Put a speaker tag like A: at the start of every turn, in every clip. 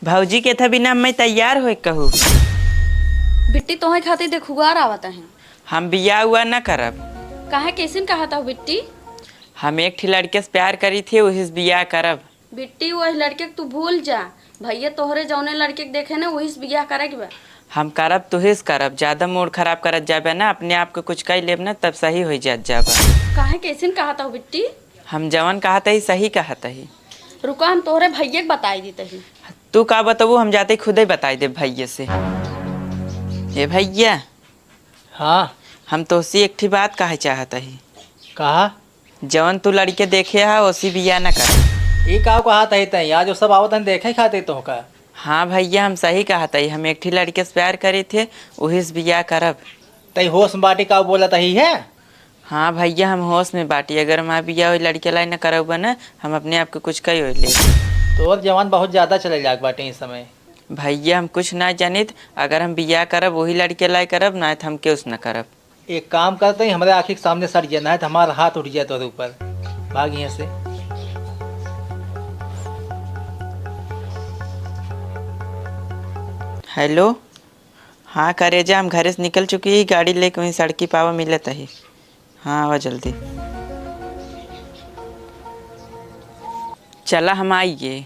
A: भौजी के था बिना मैं तैयार हो कहू।
B: बिट्टी तोहे खातिर देखुआर आवता है।
A: हम बिया हुआ न करब।
B: काहे कैसन कहा था बिट्टी?
A: हम एक ठी लड़के से प्यार करी थी, उसी से बिया करब।
B: बिट्टी वही लड़के के तू भूल जा। भैया तोहरे जौने लड़के के देखे ना वही से बियाह करे के बा।
A: हम करब तुही से करब। ज्यादा मूड खराब करत जाबे ना, अपने आप को कुछ कह लेब ना तब सही हो जात जाबा।
B: काहे कैसन कहा था बिट्टी?
A: हम जवन कहत ही सही कहत ही।
B: रुका हम तोहरे भैया के बताई देते ही।
A: तू का बताबू, हम जाते खुद ही बताई दे भैया से। ये भैया,
C: हाँ
A: हम तोसी एक ठी बात कहे चाहत ही।
C: कहा?
A: जवन तू लड़के देखे है उसी बिया न कर।
C: ये का कहा तही तही आज जो सब आवत देखे खाते तो का।
A: हाँ भैया, हम सही कहत ही। हम एक ठी लड़के से प्यार करे थे, वही से बिया करब।
C: तही होश में बाटी का बोला तही है।
A: हाँ भैया, हम होश में बाटी। अगर हमारा बिया वही लड़के लाई न करब ना, हम अपने आप को कुछ कही हो ले।
C: तो और जवान बहुत ज्यादा चले जाग बाटे इस समय।
A: भैया हम कुछ ना जानित। अगर हम बिया करब वही लड़के लाई करब, ना तो हम के उस न करब।
C: एक काम करते ही हमारे आँखी के सामने सट जाना है तो हमारा हाथ उठ जाए तो ऊपर भाग यहाँ से।
A: हेलो, हाँ करेजा, हम घर से निकल चुकी ही। गाड़ी लेके वहीं सड़की पावा मिलत ही। हाँ आवा जल्दी। चला हम आइए।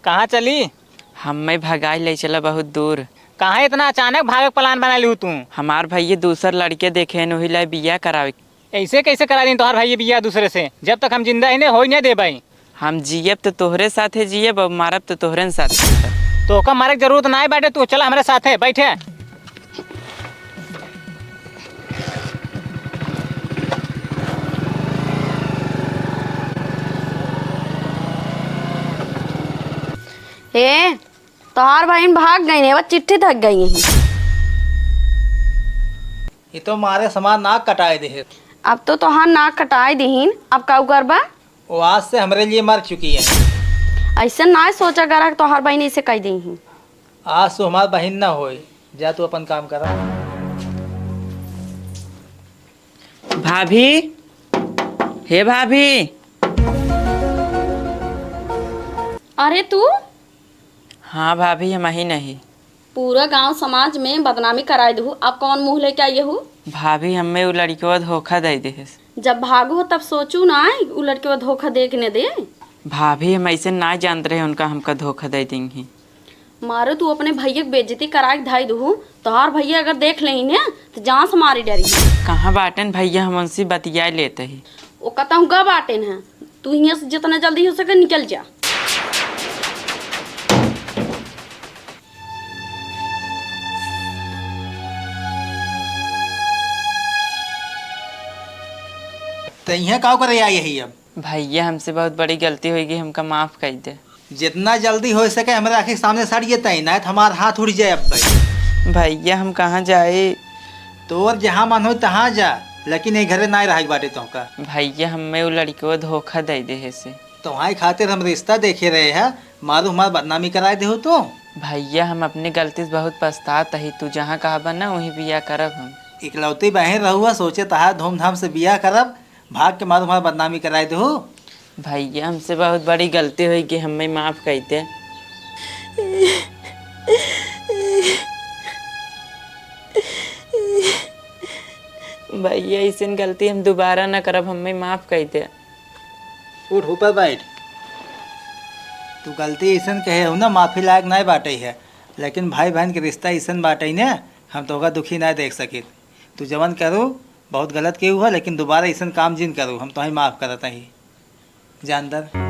D: कहाँ चली?
A: हम मैं भगाई ले चला बहुत दूर।
D: कहाँ इतना अचानक भागे प्लान बना ली तू?
A: हमार भैया दूसर लड़के देखे हैं, वही लाई बिया करावे।
D: ऐसे कैसे करा दी तोहर भाई बिया दूसरे से? जब तक हम जिंदा इन्हें हो नहीं दे भाई।
A: हम जियब तो तोहरे साथे जियब, अब मारब तो तोहरे साथ।
D: तो का मारे की जरूरत नहीं बैठे, तू चला हमारे साथ है बैठे।
B: ए तोहार बहन भाग गई है, वो चिट्ठी थक गई है।
C: ये तो मारे समान नाक कटाए दे।
B: अब तो तोहार नाक कटाई दीहीन, अब का करबा?
C: वो आज से हमारे लिए मर चुकी है।
B: ऐसा ना सोचा करा कि तोहार बहन ऐसे कह दी।
C: आज तो हमारा बहन ना होए। जा तू अपन काम करा।
A: भाभी, हे भाभी।
B: अरे तू?
A: हाँ भाभी, हम ही नहीं।
B: पूरा गांव समाज में बदनामी कराए दू, अब कौन मुंह लेके आई हूँ?
A: भाभी हमें वो लड़की को धोखा दे दे।
B: जब भागो तब सोचू ना उ लड़के को धोखा देखने दे।
A: भाभी हम ऐसे ना जानते रहे उनका हमका धोखा दे देंगी।
B: मारो तू अपने भैया की बेइज्जती करा के धाई दू। तोहार भैया अगर देख लेही ना तो जान से मारी डरी।
A: कहाँ बाटन भैया, हम उनसे बतिया लेते ही।
B: वो कहता हूँ गा बाटे है। तू यहाँ से जितना जल्दी हो सके निकल जा।
C: तो यहाँ का करे आई यही अब।
A: भैया हमसे बहुत बड़ी गलती होगी, हमका माफ कर दे।
C: जितना जल्दी हो सके हमारे आँखी के सामने सट जाता ही ना तो हमारा हाथ उठ जाए। अब भाई
A: भैया हम कहाँ जाए?
C: तो और जहाँ मन हो तहाँ जा, लेकिन ये घरे ना रह बाटे तो का।
A: भैया हमें वो लड़की को धोखा दे दे से।
C: तुम्हारी खातिर हम रिश्ता देखे रहे हैं, मारू हमारा बदनामी कराए दे हो तो।
A: भैया हम अपनी गलती से बहुत पछतात ही। तू जहाँ कहा बना वहीं बिया करब हम।
C: इकलौती बहन रहुआ, सोचे तहार धूमधाम से बिया करब, भाग के मारू हमारा बदनामी कराए दे हो।
A: भैया हमसे बहुत बड़ी गलती हुई कि हमें माफ कर दे। भैया ऐसी गलती हम दोबारा ना करब, हमें माफ कर दे।
C: उठ ऊपर बैठ। तू गलती ऐसा कहे हो ना, माफी लायक नहीं बाटे है, लेकिन भाई बहन के रिश्ता ऐसा बाटे ना, हम तो दुखी ना देख सके। तू जवन करो बहुत गलत के हुआ, लेकिन दोबारा ऐसा काम जिन करो हम तो ही माफ़ करता ही। जा अंदर।